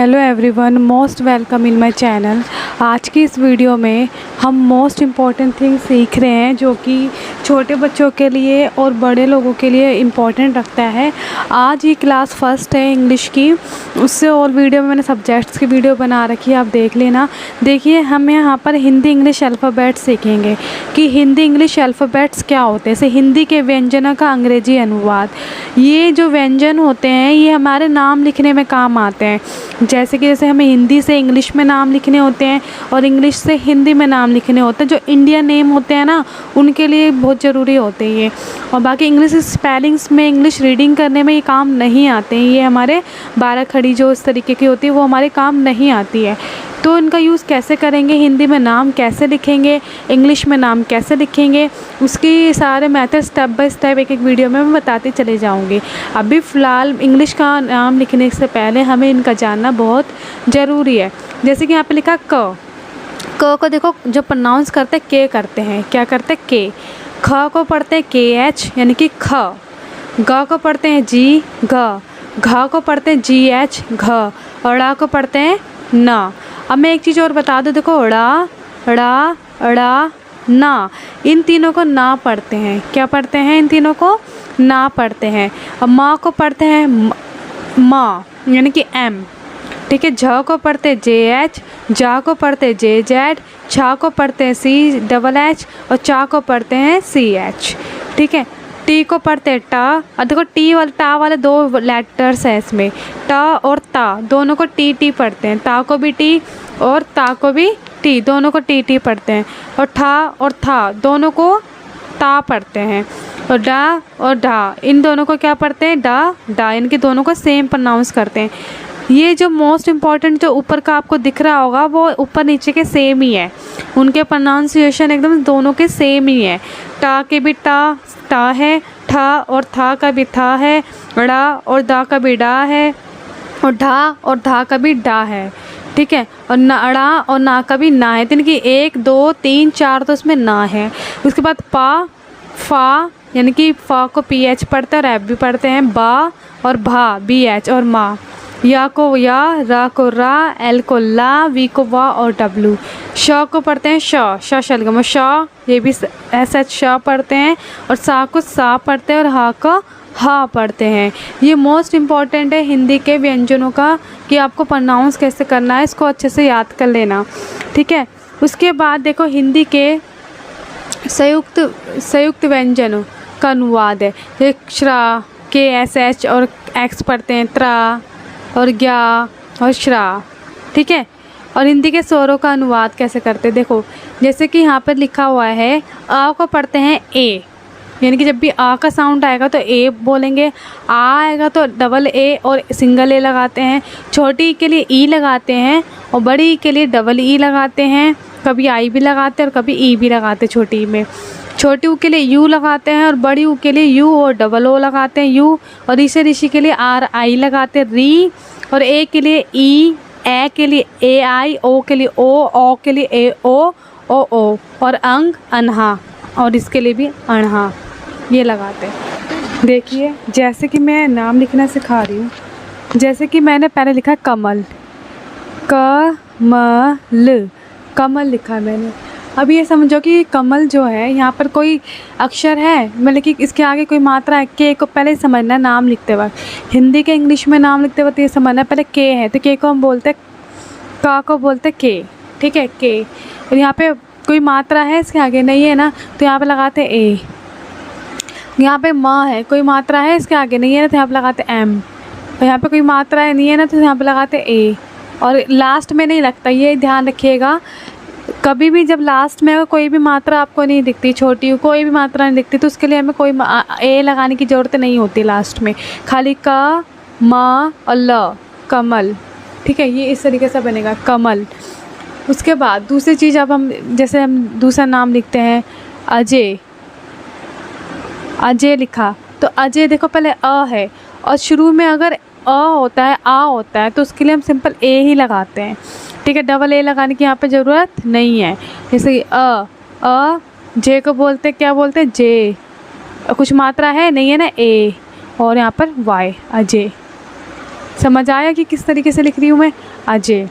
Hello everyone, most welcome in my channel. आज की इस वीडियो में हम मोस्ट इम्पॉर्टेंट थिंग सीख रहे हैं जो कि छोटे बच्चों के लिए और बड़े लोगों के लिए इम्पॉर्टेंट रखता है। आज ये क्लास फर्स्ट है इंग्लिश की, उससे और वीडियो में मैंने सब्जेक्ट्स की वीडियो बना रखी है, आप देख लेना। देखिए, हम यहाँ पर हिंदी इंग्लिश अल्फ़ाबेट्स सीखेंगे कि हिंदी इंग्लिश अल्फ़ाबेट्स क्या होते हैं। जैसे हिंदी के व्यंजनों का अंग्रेजी अनुवाद। ये जो व्यंजन होते हैं ये हमारे नाम लिखने में काम आते हैं। जैसे हमें हिंदी से इंग्लिश में नाम लिखने होते हैं और इंग्लिश से हिंदी में नाम लिखने होते हैं। जो इंडियन नेम होते हैं ना, उनके लिए बहुत ज़रूरी होते हैं ये। और बाकी इंग्लिश स्पेलिंग्स में, इंग्लिश रीडिंग करने में ये काम नहीं आते हैं। ये हमारे 12 खड़ी जो इस तरीके की होती है वो हमारे काम नहीं आती है। तो इनका यूज़ कैसे करेंगे, हिंदी में नाम कैसे लिखेंगे, इंग्लिश में नाम कैसे लिखेंगे, उसकी सारे मेथड स्टेप बाय स्टेप एक एक वीडियो में मैं बताती चले जाऊंगी। अभी फ़िलहाल इंग्लिश का नाम लिखने से पहले हमें इनका जानना बहुत ज़रूरी है। जैसे कि यहाँ पे लिखा क को देखो, जो प्रोनाउंस करते हैं के करते हैं, क्या करते हैं के। ख को पढ़ते हैं के एच यानी कि ख। ग को पढ़ते हैं जी ग। घ को पढ़ते हैं जी एच घ। और ड़ को पढ़ते हैं न। अब मैं एक चीज़ और बता दूँ, देखो ड़ा ड़ा ड़ा ना, इन तीनों को ना पढ़ते हैं। क्या पढ़ते हैं? इन तीनों को ना पढ़ते हैं। अब माँ को पढ़ते हैं माँ यानी कि एम, ठीक है। झ को पढ़ते हैं जे एच, जा को पढ़ते हैं जे जेड, छा को पढ़ते हैं सी डबल एच और चा को पढ़ते हैं सी एच, ठीक है। टी को पढ़ते हैं टा। और देखो टी वाले टा वाले दो लेटर्स हैं इसमें, टा और ता, दोनों को टी टी पढ़ते हैं। ता को भी टी और ता को भी टी, दोनों को टी टी पढ़ते हैं। और ठा और था दोनों को ता पढ़ते हैं। और डा और ढा, इन दोनों को क्या पढ़ते हैं? डा डा, इनके दोनों को सेम प्रोनाउंस करते हैं। ये जो मोस्ट इम्पॉर्टेंट जो ऊपर का आपको दिख रहा होगा वो ऊपर नीचे के सेम ही है, उनके प्रोनाउंसिएशन एकदम दोनों के सेम ही है। टा के भी टा है, ठा और था का भी था है, ड़ा और दा का भी डा है, और ढा और धा का भी डा है, ठीक है। और ड़ा और ना का भी ना है। तो इनकी 1 2 3 4 तो इसमें ना है। उसके बाद पा फा यानी कि फा को पी एच पढ़ते हैं और एफ भी पढ़ते हैं। बा और भा बी एच और माँ। या को या, रा को रा, एल को ला, वी को वा और डब्लू। श को पढ़ते हैं श शलगम श, ये भी एस एच श पढ़ते हैं। और सा को सा पढ़ते हैं और हा को हा पढ़ते हैं। ये मोस्ट इम्पॉर्टेंट है हिंदी के व्यंजनों का कि आपको प्रोनाउंस कैसे करना है, इसको अच्छे से याद कर लेना, ठीक है। उसके बाद देखो हिंदी के संयुक्त व्यंजनों का अनुवाद है। एक श्रा के एस एच और एक्स पढ़ते हैं, त्रा और ग्या और श्रा, ठीक है। और हिंदी के स्वरों का अनुवाद कैसे करते हैं, देखो जैसे कि यहाँ पर लिखा हुआ है, आ को पढ़ते हैं ए, यानी कि जब भी आ का साउंड आएगा तो ए बोलेंगे, आ आएगा तो डबल ए और सिंगल ए लगाते हैं। छोटी के लिए ई लगाते हैं और बड़ी के लिए डबल ई लगाते हैं। कभी आई भी लगाते हैं और कभी ई भी लगाते हैं छोटी में। छोटी ऊ के लिए यू लगाते हैं और बड़ी ऊ के लिए यू और डबल ओ लगाते हैं यू। और ऋषि के लिए आर आई लगाते हैं री। और ए के लिए ई, ए के लिए ए आई, ओ के लिए ओ के लिए ए ओ ओ और अंग अनहा, और इसके लिए भी अणहा, ये लगाते हैं। देखिए जैसे कि मैं नाम लिखना सिखा रही हूँ, जैसे कि मैंने पहले लिखा कमल, कमल, कमल लिखा मैंने। अब ये समझो कि कमल जो है यहाँ पर कोई अक्षर है, मतलब कि इसके आगे कोई मात्रा है। के को पहले समझना है नाम लिखते वक्त, हिंदी के इंग्लिश में नाम लिखते वक्त ये समझना है पहले के है तो के को हम बोलते हैं, का को बोलते हैं के, ठीक है के। और यहाँ पे कोई मात्रा है इसके आगे नहीं है ना, तो यहाँ पे लगाते हैं ए। यहाँ पे माँ है, कोई मात्रा है इसके आगे नहीं है ना, तो यहाँ पे लगाते एम। और यहाँ पे कोई मात्रा है नहीं है ना, तो यहाँ पे लगाते ए। और लास्ट में नहीं लगता, ये ध्यान रखिएगा। कभी भी जब लास्ट में कोई भी मात्रा आपको नहीं दिखती, छोटी कोई भी मात्रा नहीं दिखती, तो उसके लिए हमें कोई ए लगाने की ज़रूरत नहीं होती लास्ट में, खाली का, मा और ल, कमल, ठीक है। ये इस तरीके से बनेगा कमल। उसके बाद दूसरी चीज़, अब हम जैसे हम दूसरा नाम लिखते हैं अजय, अजय लिखा तो अजय देखो पहले अ है और शुरू में अगर अ होता है, आ होता है, तो उसके लिए हम सिंपल ए ही लगाते हैं, ठीक है। डबल ए लगाने की यहाँ पे ज़रूरत नहीं है। जैसे अ जे को बोलते क्या बोलते हैं जे, कुछ मात्रा है नहीं है ना ए, और यहाँ पर वाई, अजय, समझ आया कि किस तरीके से लिख रही हूँ मैं? अजय।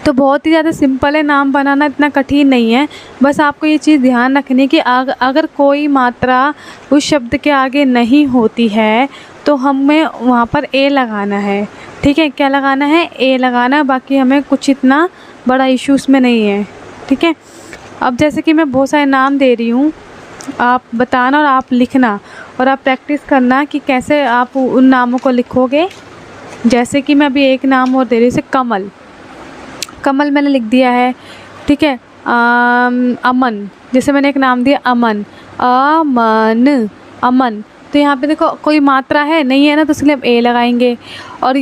तो बहुत ही ज़्यादा सिंपल है, नाम बनाना इतना कठिन नहीं है। बस आपको ये चीज़ ध्यान रखनी कि अगर कोई मात्रा उस शब्द के आगे नहीं होती है तो हमें वहाँ पर ए लगाना है। ठीक है, क्या लगाना है? ए लगाना है। बाकी हमें कुछ इतना बड़ा इशू उसमें नहीं है। ठीक है, अब जैसे कि मैं बहुत सारे नाम दे रही हूँ, आप बताना और आप लिखना और आप प्रैक्टिस करना कि कैसे आप उन नामों को लिखोगे। जैसे कि मैं अभी एक नाम और दे रही हूँ, जैसे कमल। कमल मैंने लिख दिया है। ठीक है, अमन, जैसे मैंने एक नाम दिया अमन, अमन, अमन। तो यहाँ पे देखो कोई मात्रा है नहीं है ना, तो इसलिए हम ए लगाएंगे। और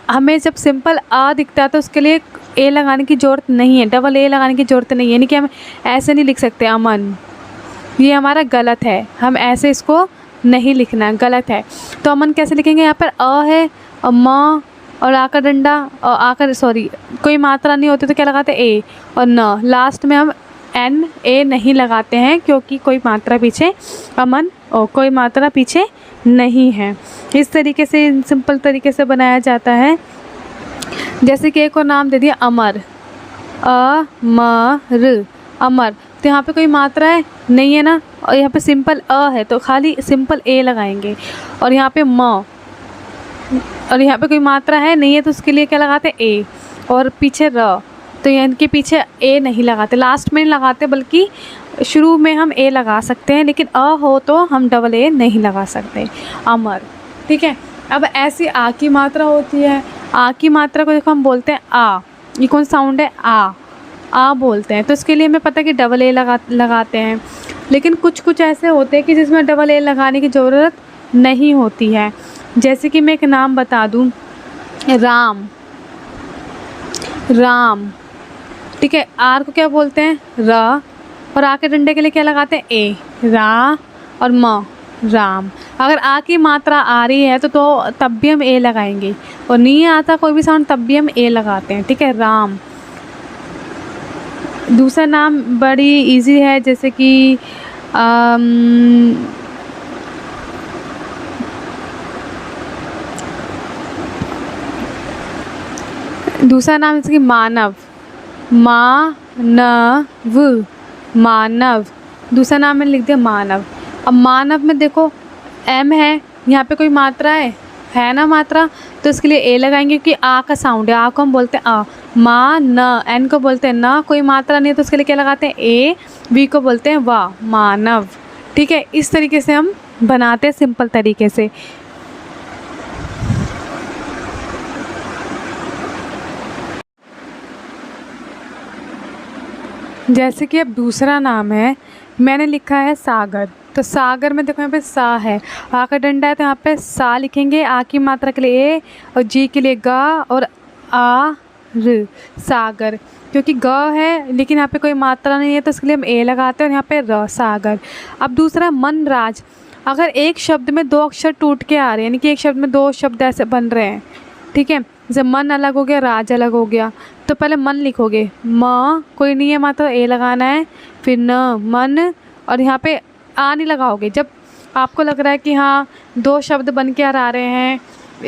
हमें जब सिंपल आ दिखता है तो उसके लिए ए लगाने की ज़रूरत नहीं है, डबल ए लगाने की ज़रूरत नहीं है। यानी कि हम ऐसे नहीं लिख सकते अमन, ये हमारा गलत है, हम ऐसे इसको नहीं लिखना, गलत है। तो अमन कैसे लिखेंगे? यहाँ पर अ है और म और आ का डंडा और कोई मात्रा नहीं होती तो क्या लगाते? ए और न। लास्ट में हम एन ए नहीं लगाते हैं क्योंकि कोई मात्रा पीछे अमन और कोई मात्रा पीछे नहीं है। इस तरीके से सिंपल तरीके से बनाया जाता है। जैसे कि एक और नाम दे दिया अमर, अमर, अमर। तो यहाँ पे कोई मात्रा है नहीं है ना, और यहाँ पे सिंपल अ है तो खाली सिंपल ए लगाएंगे। और यहाँ पे म, और यहाँ पे कोई मात्रा है नहीं है तो उसके लिए क्या लगाते? ए। और पीछे र, तो इनके पीछे ए नहीं लगाते, लास्ट में नहीं लगाते, बल्कि शुरू में हम ए लगा सकते हैं, लेकिन अ हो तो हम डबल ए नहीं लगा सकते। अमर। ठीक है, अब ऐसी आ की मात्रा होती है। आ की मात्रा को देखो हम बोलते हैं आ, ये कौन साउंड है? आ बोलते हैं। तो इसके लिए हमें पता है कि डबल ए लगाते हैं। लेकिन कुछ कुछ ऐसे होते हैं कि जिसमें डबल ए लगाने की ज़रूरत नहीं होती है। जैसे कि मैं एक नाम बता दूं, राम, राम। ठीक है, आर को क्या बोलते हैं? र। और आ के डंडे के लिए क्या लगाते हैं? ए, रा। और म, राम। अगर आ की मात्रा आ रही है तो तब भी हम ए लगाएंगे, और नहीं आता कोई भी साउंड तब भी हम ए लगाते हैं। ठीक है, राम। दूसरा नाम बड़ी इजी है, जैसे कि दूसरा नाम जैसे कि मानव, मानव, मानव। दूसरा नाम मैंने लिख दिया मानव। अब मानव में देखो एम है, यहाँ पे कोई मात्रा है ना मात्रा, तो इसके लिए ए लगाएंगे क्योंकि आ का साउंड है। आ को हम बोलते हैं आ। मा न, एन को बोलते हैं ना, कोई मात्रा नहीं है तो उसके लिए क्या लगाते हैं? ए। वी को बोलते हैं वाह, मानव। ठीक है, इस तरीके से हम बनाते हैं सिंपल तरीके से। जैसे कि अब दूसरा नाम है, मैंने लिखा है सागर। तो सागर में देखो यहाँ पे सा है, आ का डंडा है तो यहाँ पे सा लिखेंगे। आ की मात्रा के लिए ए और जी के लिए गा और आ र, सागर। क्योंकि ग है लेकिन यहाँ पे कोई मात्रा नहीं है तो इसके लिए हम ए लगाते हैं, और यहाँ पे र, सागर। अब दूसरा मनराज। अगर एक शब्द में दो अक्षर टूट के आ रहे हैं, यानी कि एक शब्द में दो शब्द ऐसे बन रहे हैं, ठीक है, जैसे मन अलग हो गया, राज अलग हो गया, तो पहले मन लिखोगे, म कोई नहीं है मात्रा, ए लगाना है, फिर न, मन, और यहाँ पे आ नहीं लगाओगे। जब आपको लग रहा है कि हाँ दो शब्द बन के आ रहे हैं,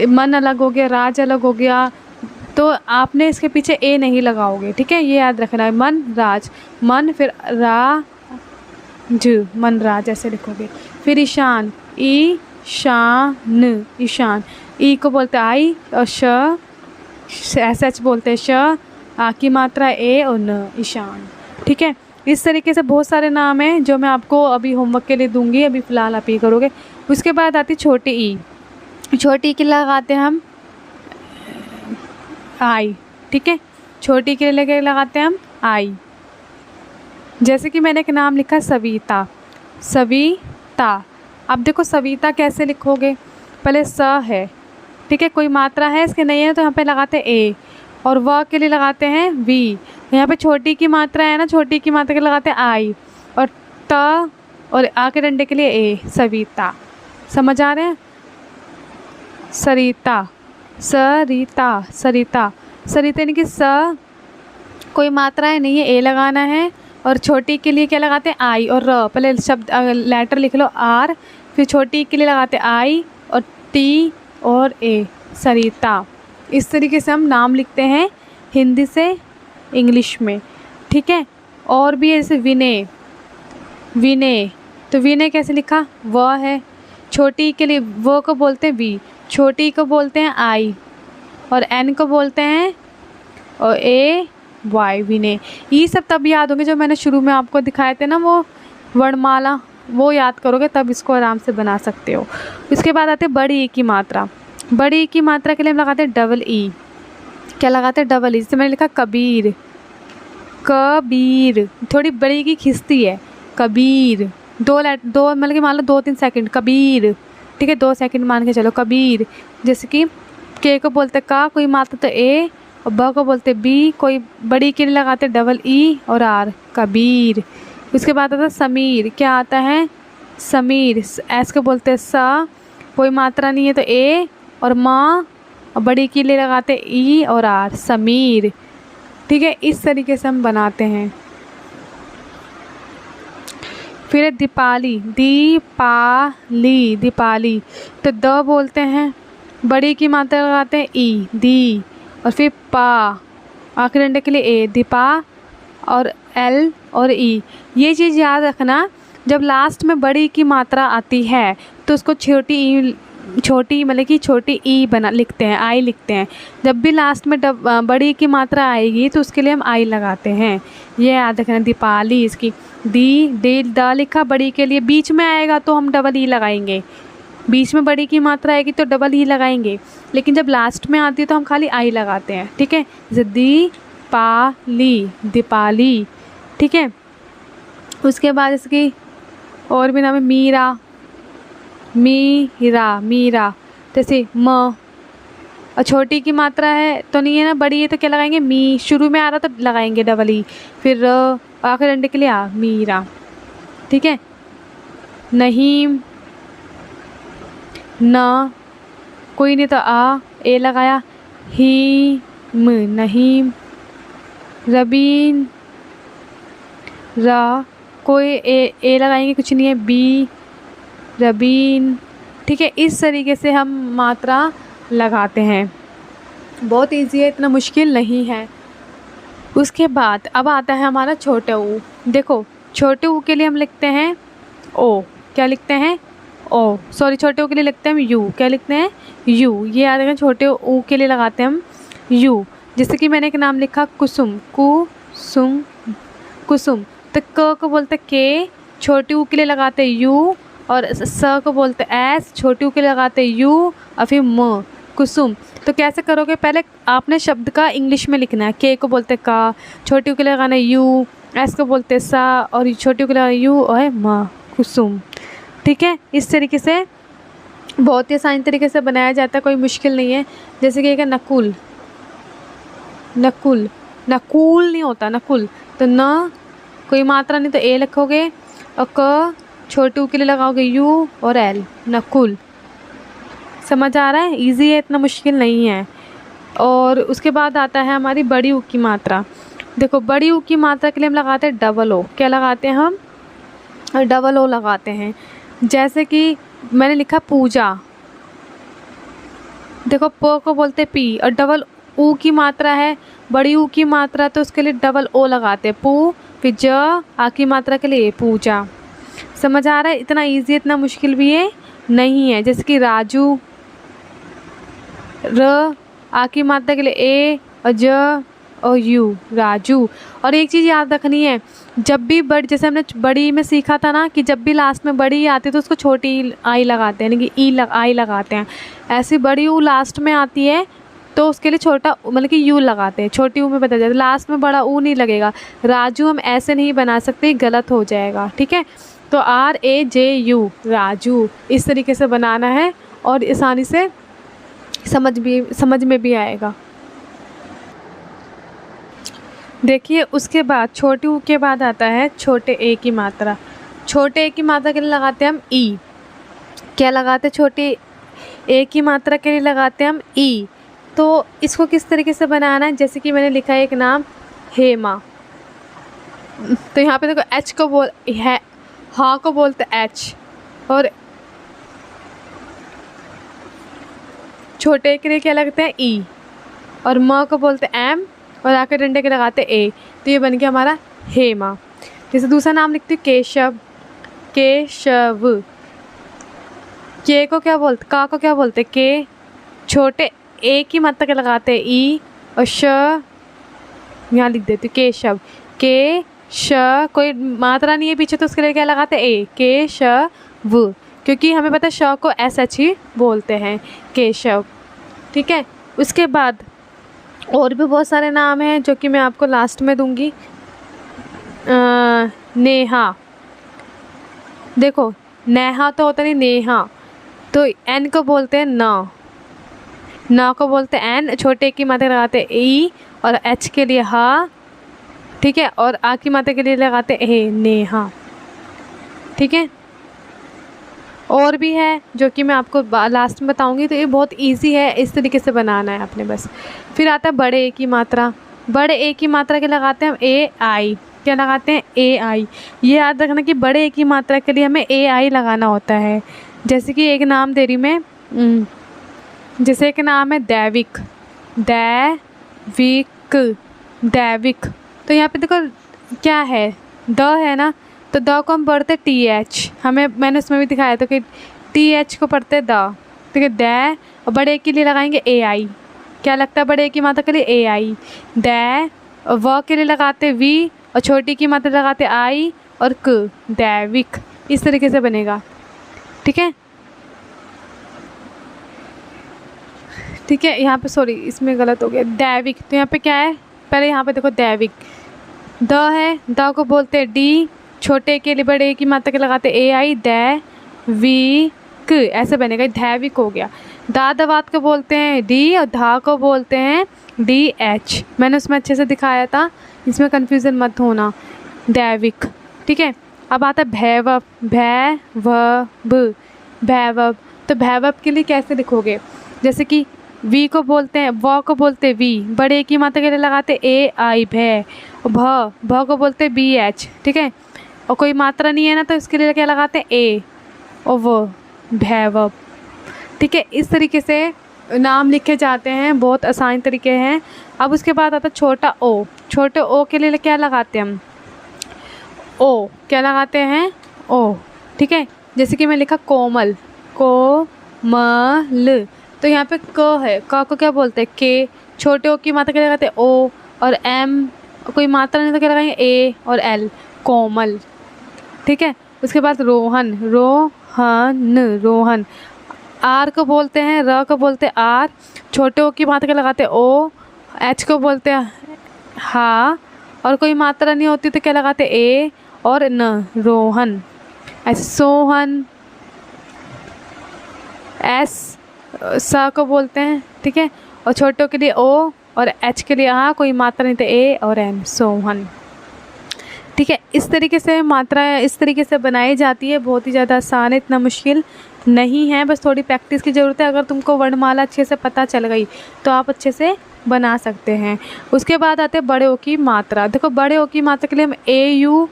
मन अलग हो गया, राज अलग हो गया, तो आपने इसके पीछे ए नहीं लगाओगे। ठीक है, ये याद रखना है। मन राज, मन फिर रा ज, मन राज ऐसे लिखोगे। फिर ईशान, ई शान, ईशान। ई को बोलते हैं आई और श, ऐसा बोलते हैं श, आ की मात्रा ए और न, ईशान। ठीक है, इस तरीके से बहुत सारे नाम हैं जो मैं आपको अभी होमवर्क के लिए दूंगी, अभी फ़िलहाल आप ये करोगे। उसके बाद आती छोटी ई। छोटी ई के लगाते हैं हम आई। ठीक है, छोटी के लिए लगाते हैं हम आई। जैसे कि मैंने एक नाम लिखा सविता, सविता। अब देखो सविता कैसे लिखोगे, पहले स है, ठीक है, कोई मात्रा है इसके नहीं है तो यहाँ पे लगाते हैं ए, और व के लिए लगाते हैं वी। यहाँ पे छोटी की मात्रा है ना, छोटी की मात्रा के लिए लगाते हैं आई, और त और आ के डंडे के लिए ए, सविता। समझ आ रहे हैं? सरिता, सरिता, सरिता, सरिता यानी कि स कोई मात्रा है नहीं है, ए लगाना है, और छोटी के लिए क्या लगाते हैं? आई और र। पहले शब्द लेटर लिख लो आर, फिर छोटी के लिए लगाते हैं आई और टी और ए, सरिता। इस तरीके से हम नाम लिखते हैं हिंदी से इंग्लिश में, ठीक है। और भी है जैसे विनय, विनय, तो विनय कैसे लिखा, व है, छोटी के लिए वो को बोलते हैं वी, छोटी को बोलते हैं आई, और एन को बोलते हैं और ए वाई, विनय। ये सब तब याद होंगे जो मैंने शुरू में आपको दिखाए थे ना, वो वर्णमाला, वो याद करोगे तब इसको आराम से बना सकते हो। इसके बाद आते हैं बड़ी ई की मात्रा। बड़ी ई की मात्रा के लिए हम लगाते हैं डबल ई। क्या लगाते हैं, डबल ई। जैसे मैंने लिखा कबीर, कबीर, थोड़ी बड़ी की खिंचती है, कबीर, दो मतलब कि मान लो 2-3 सेकंड, कबीर, ठीक है, 2 सेकंड मान के चलो, कबीर। जैसे कि के को बोलते का, कोई मात्रा तो ए, और ब को बोलते बी, कोई बड़ी के लिए लगाते डबल ई और आर, कबीर। उसके बाद आता है समीर। क्या आता है, समीर, एस को बोलते हैं सा, कोई मात्रा नहीं है तो ए और माँ, और बड़ी के लिए लगाते ई और आर, समीर, ठीक है। इस तरीके से हम बनाते हैं। फिर है दीपाली, दीपाली, दीपाली, तो द बोलते हैं, बड़ी की मात्रा लगाते हैं ई, दी, और फिर पा, आखिरी अंडे के लिए ए, दीपा, और एल और ई। ये चीज़ याद रखना, जब लास्ट में बड़ी की मात्रा आती है तो उसको छोटी ई, छोटी मतलब कि छोटी ई बना लिखते हैं, आई लिखते हैं। जब भी लास्ट में बड़ी की मात्रा आएगी तो उसके लिए हम आई लगाते हैं, ये याद रखना। दीपाली, इसकी दी, डे, द लिखा, बड़ी के लिए बीच में आएगा तो हम डबल ई लगाएंगे, बीच में बड़ी की मात्रा आएगी तो डबल ई लगाएंगे, लेकिन जब लास्ट में आती है तो हम खाली आई लगाते हैं, ठीक है। जैसे दीपाली, दीपाली, ठीक है। उसके बाद इसकी और भी नाम है मीरा, मीरा, मीरा, जैसे म, और छोटी की मात्रा है तो नहीं है ना, बड़ी है तो क्या लगाएंगे, मी, शुरू में आ रहा तो लगाएंगे डबल ई, फिर आखिर अंडे के लिए आ, मीरा, ठीक है। नहीम, न, कोई नहीं तो आ, ए लगाया, हीम, नहीम। रबीन, रा, कोई ए लगाएंगे, कुछ नहीं है, बी, रबीन, ठीक है। इस तरीके से हम मात्रा लगाते हैं, बहुत इजी है, इतना मुश्किल नहीं है। उसके बाद अब आता है हमारा छोटे ऊ। देखो छोटे ऊ के लिए हम लिखते हैं ओ, क्या लिखते हैं, ओ, सॉरी, छोटे ऊ के लिए लिखते हैं हम यू, क्या लिखते हैं, यू, ये याद रखें, छोटे ऊ के लिए लगाते हैं हम यू। जैसे कि मैंने एक नाम लिखा कुसुम, कुसुम, कुसुम, तो क को बोलते के, छोटी ऊ के लिए लगाते हैं यू, और स को बोलते एस, छोटी ऊ के लिए लगाते हैं यू, और फिर म, कुसुम। तो कैसे करोगे, पहले आपने शब्द का इंग्लिश में लिखना है, के को बोलते का, छोटी ऊ के लिए लगाना है यू, एस को बोलते सा, और छोटी ऊ के लिए लगाना यू और म, कुसुम, ठीक है। इस तरीके से बहुत ही आसान तरीके से बनाया जाता है, कोई मुश्किल नहीं है। जैसे कि एक है नकुल, नकुल, नकुल नहीं होता, नकुल, तो न, कोई मात्रा नहीं तो ए लिखोगे, और क, छोटे ऊ के लिए लगाओगे यू और एल, नकुल। समझ आ रहा है, इजी है, इतना मुश्किल नहीं है। और उसके बाद आता है हमारी बड़ी ऊ की मात्रा। देखो बड़ी ऊ की मात्रा के लिए हम लगाते हैं डबल ओ। क्या लगाते हैं हम, डबल ओ लगाते हैं। जैसे कि मैंने लिखा पूजा, देखो प को बोलते पी, और डबल ऊ की मात्रा है, बड़ी ऊ की मात्रा, तो उसके लिए डबल ओ लगाते हैं, पू, फिर ज, आ की मात्रा के लिए पूजा। समझ आ रहा है, इतना इजी, इतना मुश्किल भी है नहीं है। जैसे कि राजू, र, आ की मात्रा के लिए ए, और ज और यू, राजू। और एक चीज़ याद रखनी है, जब भी जैसे हमने बड़ी में सीखा था ना कि जब भी लास्ट में बड़ी आती है तो उसको छोटी आई लगाते हैं, यानी कि आई लगाते हैं। ऐसी बड़ी ऊ लास्ट में आती है तो उसके लिए छोटा मतलब कि यू लगाते हैं, छोटी ऊ में बदल जाता है, लास्ट में बड़ा ऊ नहीं लगेगा। राजू हम ऐसे नहीं बना सकते, गलत हो जाएगा, ठीक है। तो RAJU, राजू, इस तरीके से बनाना है और आसानी से समझ में भी आएगा। देखिए उसके बाद छोटी ऊ के बाद आता है छोटे ए की मात्रा। छोटे ए की मात्रा के लिए लगाते हैं हम ई। क्या लगाते हैं, छोटे ए की मात्रा के लिए लगाते हैं हम ई। तो इसको किस तरीके से बनाना है, जैसे कि मैंने लिखा है एक नाम हेमा, तो यहाँ पे देखो एच को है, हाँ को बोलते एच, और छोटे के लिए क्या लगता है ई, और म को बोलते एम और आके डंडे के लगाते ए, तो ये बन गया हमारा हेमा। जैसे दूसरा नाम लिखते हैं केशव, केशव। के को क्या बोलते, का को क्या बोलते के, छोटे ए की मात्रा के लगाते ई और श यहाँ लिख देती हूँ केशव, के श कोई मात्रा नहीं है पीछे तो उसके लिए क्या लगाते ए, के श व, क्योंकि हमें पता है श को एस एच ही बोलते हैं, केशव। ठीक है, उसके बाद और भी बहुत सारे नाम हैं जो कि मैं आपको लास्ट में दूंगी। नेहा, देखो नेहा तो होता नहीं, नेहा, तो एन को बोलते हैं न, न को बोलते हैं एन, छोटे की मात्रा लगाते ई और एच के लिए हा। ठीक है, और आ की मात्रा के लिए लगाते ए, नेहा। ठीक है, और भी है जो कि मैं आपको लास्ट में बताऊंगी। तो ये बहुत इजी है, इस तरीके से बनाना है आपने बस। फिर आता है बड़े ए की मात्रा, बड़े ए की मात्रा के लगाते हैं हम ए आई, क्या लगाते हैं ए आई। ये याद रखना कि बड़े ए की मात्रा के लिए हमें ए आई लगाना होता है। जैसे कि एक नाम दे रही मैं, जैसे एक नाम है दैविक, दैविक, दैविक, तो यहाँ पे देखो क्या है, द है ना, तो द को हम पढ़ते टी एच, हमें मैंने उसमें भी दिखाया था कि टी एच को पढ़ते द। ठीक है, दै, और बड़े के लिए लगाएंगे ए आई, क्या लगता है बड़े की मात्रा के लिए ए आई, दै, व के लिए लगाते वी और छोटी की मात्रा लगाते आई और क, दैविक। इस तरीके से बनेगा। ठीक है, ठीक है, यहाँ पे सॉरी इसमें गलत हो गया, दैविक, तो यहाँ पे क्या है, पहले यहाँ पे देखो दैविक, द है, द को बोलते हैं डी, छोटे के लिए बड़े की मात्रा के लगाते ए आई, दै वी क, ऐसे बनेगा, दैविक हो गया। दादवात को बोलते हैं डी और धा को बोलते हैं डी एच, मैंने उसमें अच्छे से दिखाया था, इसमें कन्फ्यूज़न मत होना, दैविक। ठीक है, अब आता है भैवव, भैवव, भैवव, तो भैवव के लिए कैसे लिखोगे, जैसे कि वी को बोलते हैं, व को बोलते हैं वी, बड़े की मात्रा के लिए लगाते ए आई भै, और भ को बोलते हैं बी एच। ठीक है, और कोई मात्रा नहीं है ना तो इसके लिए क्या लगाते हैं ए और वो, भैवव। ठीक है, इस तरीके से नाम लिखे जाते हैं, बहुत आसान तरीके हैं। अब उसके बाद आता है छोटा ओ, छोटे ओ के लिए क्या लगाते हैं हम, ओ, क्या लगाते हैं ओ। ठीक है, जैसे कि मैं लिखा कोमल, कोमल, तो यहाँ पे क है, क को क्या बोलते हैं के, छोटे ओ की मात्रा क्या लगाते हैं ओ, और एम कोई मात्रा नहीं तो क्या लगाएंगे ए और एल, कोमल। ठीक है, उसके बाद रोहन, रोहन, रोहन, आर को बोलते हैं, र को बोलते हैं आर, छोटे ओ की मात्रा क्या लगाते हैं ओ, एच को बोलते हैं हा, और कोई मात्रा नहीं होती तो क्या लगाते हैं ए और न, रोहन। ऐसे सोहन, एस स को बोलते हैं। ठीक है, और छोटों के लिए ओ और एच के लिए हाँ, कोई मात्रा नहीं तो ए और एन, सोहन। ठीक है, इस तरीके से मात्रा इस तरीके से बनाई जाती है, बहुत ही ज़्यादा आसान है, इतना मुश्किल नहीं है, बस थोड़ी प्रैक्टिस की ज़रूरत है। अगर तुमको वर्णमाला अच्छे से पता चल गई तो आप अच्छे से बना सकते हैं। उसके बाद आते हैं बड़े ओ की मात्रा। देखो बड़े ओ की मात्रा के लिए हम ए यू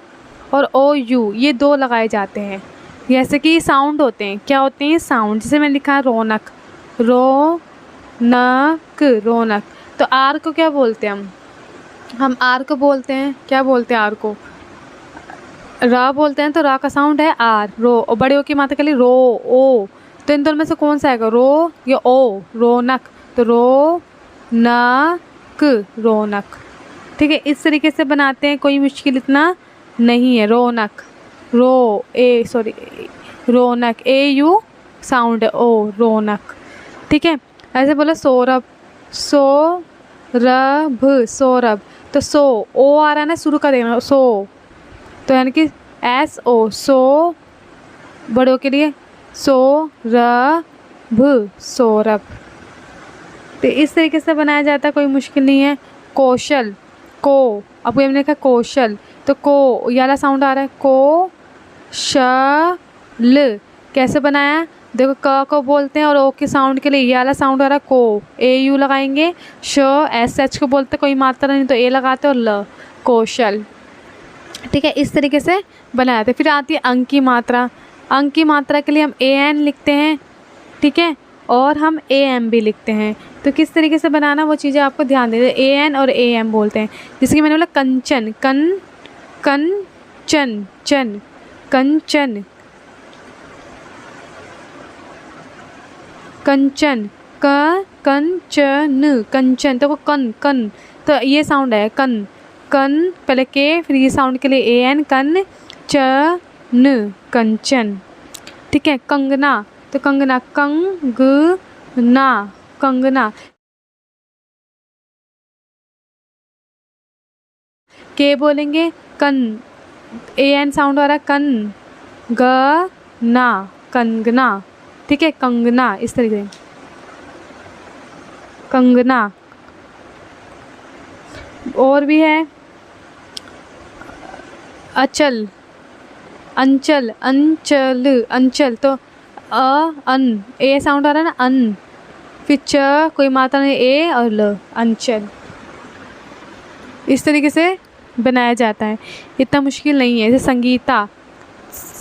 और ओ यू ये दो लगाए जाते हैं, जैसे कि साउंड होते हैं, क्या होते हैं साउंड, जैसे मैंने लिखा है रौनक, रौनक, रौनक। तो आर को क्या बोलते हैं हम आर को बोलते हैं, क्या बोलते हैं आर को, रा बोलते हैं, तो रा का साउंड है आर, रो। और बड़े ओ की मात्रा के लिए रो, ओ, तो इन दोनों में से कौन सा आएगा, रो या ओ, रौनक, तो रो नक, रौनक। ठीक है, इस तरीके से बनाते हैं, कोई मुश्किल इतना नहीं है। रौनक, रो ए sorry Raunak, A U sound है ओ, रौनक। ठीक है, ऐसे बोलो सौरभ, सौरभ, सौरभ, तो सो ओ आ रहा है ना शुरू का देखना, सो, तो यानी कि एस ओ, सो, बड़ों के लिए सौरभ, सौरभ। तो इस तरीके से बनाया जाता है, कोई मुश्किल नहीं है। कौशल, को, अब हमने लिखा कौशल, तो को ये वाला साउंड आ रहा है, को शल, कैसे बनाया, देखो क को बोलते हैं और ओ के साउंड के लिए ये वाला साउंड आ रहा है को, ए यू लगाएंगे, श एस एच को बोलते कोई मात्रा नहीं तो ए लगाते और ल, कौशल। ठीक है, इस तरीके से बनाया जाता है। फिर आती है अंक की मात्रा। अंक की मात्रा के लिए हम ए एन लिखते हैं, ठीक है, और हम AM भी लिखते हैं। तो किस तरीके से बनाना वो चीज़ें आपको ध्यान दें। AN और AM बोलते हैं। जैसे कि मैंने बोला कंचन, कंचन, चन, कंचन, कंचन, कंचन, कंचन। तो वो कन, तो ये साउंड है कन, पहले के, फिर ये साउंड के लिए AN, कंचन। ठीक है। कंगना, तो कंगना, कंगना। के बोलेंगे कन, AN साउंड आ रहा है कंगना। ठीक है। कंगना, इस तरीके से कंगना। और भी है अंचल, तो अन, ए साउंड आ रहा है ना, अन, फिर च, कोई मात्रा नहीं, ए और ल, अंचल। इस तरीके से बनाया जाता है, इतना मुश्किल नहीं है। जैसे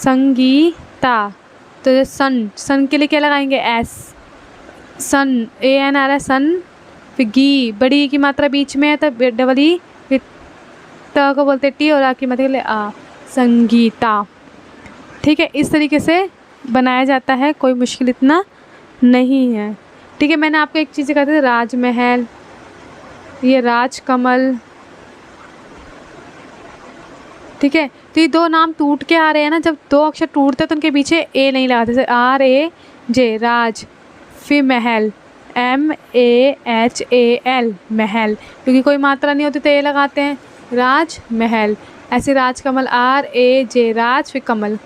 संगीता, तो सन के लिए क्या लगाएंगे, एस, सन, AN आ रहा है सन, फिर गी, बड़ी की मात्रा बीच में है तो डबल ई, फिर त को बोलते टी, और आ की मात्रा के लिए आ, संगीता। ठीक है। इस तरीके से बनाया जाता है, कोई मुश्किल इतना नहीं है। ठीक है। मैंने आपको एक चीज़ कहा था, राजमहल, ये राजकमल। ठीक है। तो ये दो नाम टूट के आ रहे हैं ना, जब दो अक्षर टूटते हैं तो उनके पीछे ए नहीं लगाते। जैसे RAJ, राज, फिर महल, MAHAL, महल, क्योंकि कोई मात्रा नहीं होती तो ए लगाते हैं, राज महल। ऐसे राजकमल, RAJ, राज, फिर कमल,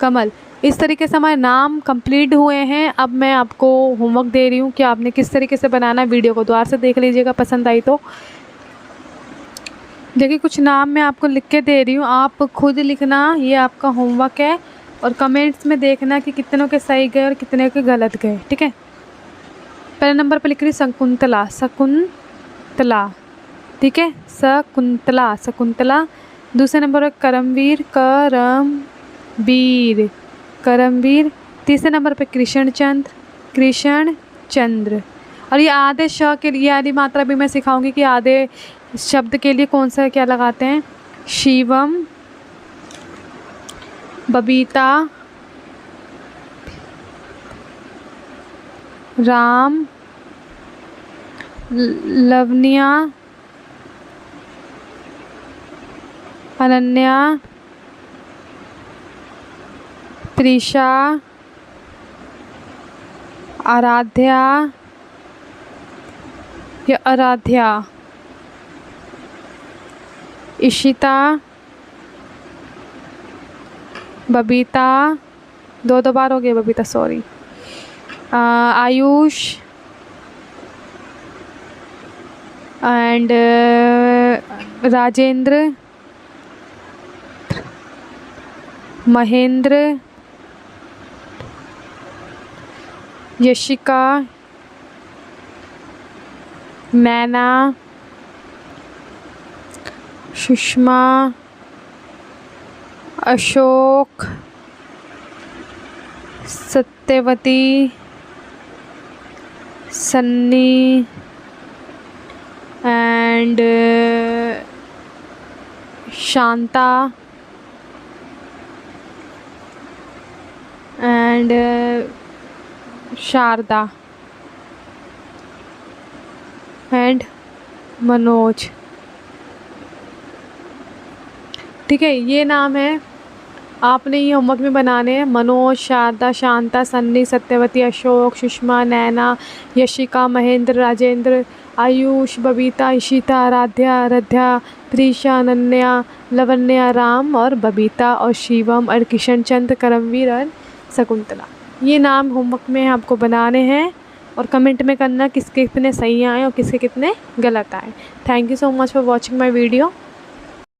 कमल। इस तरीके से हमारे नाम कंप्लीट हुए हैं। अब मैं आपको होमवर्क दे रही हूँ कि आपने किस तरीके से बनाना है। वीडियो को दोबारा से देख लीजिएगा, पसंद आई तो। देखिए कुछ नाम मैं आपको लिख के दे रही हूँ, आप खुद लिखना, ये आपका होमवर्क है। और कमेंट्स में देखना कि कितनों के सही गए और कितने के गलत गए। ठीक है। पहले नंबर पर लिख रही शकुंतला, ठीक है, शकुंतला। दूसरे नंबर पर करमवीर। तीसरे नंबर पर कृष्णचंद्र। और ये आधे श के लिए आधी मात्रा भी मैं सिखाऊंगी कि आधे शब्द के लिए कौन सा क्या लगाते हैं। शिवम, बबीता, राम, लवनिया, अनन्या, प्रीशा, आराध्या या आराध्या, इशिता, बबीता, दो बार हो गया Babita, sorry, Ayush and Rajendra, Mahendra, Yashika, Naina, Sushma, Ashok, Satyavati, Sunny and Shanta and Sharda and Manoj. ठीक है। ये नाम है, आपने ये होमवर्क में बनाने हैं। मनोज, शारदा, शांता, सन्नी, सत्यवती, अशोक, सुषमा, नैना, यशिका, महेंद्र, राजेंद्र, आयुष, बबीता, इशिता, आराध्या, प्रीशा, अनन्या, लवन्या, राम और बबीता, और शिवम और किशनचंद, करमवीर और शकुंतला। ये नाम होमवर्क में आपको बनाने हैं और कमेंट में करना किसके कितने सही आए और किसके कितने गलत आए। Thank you so much for watching my video.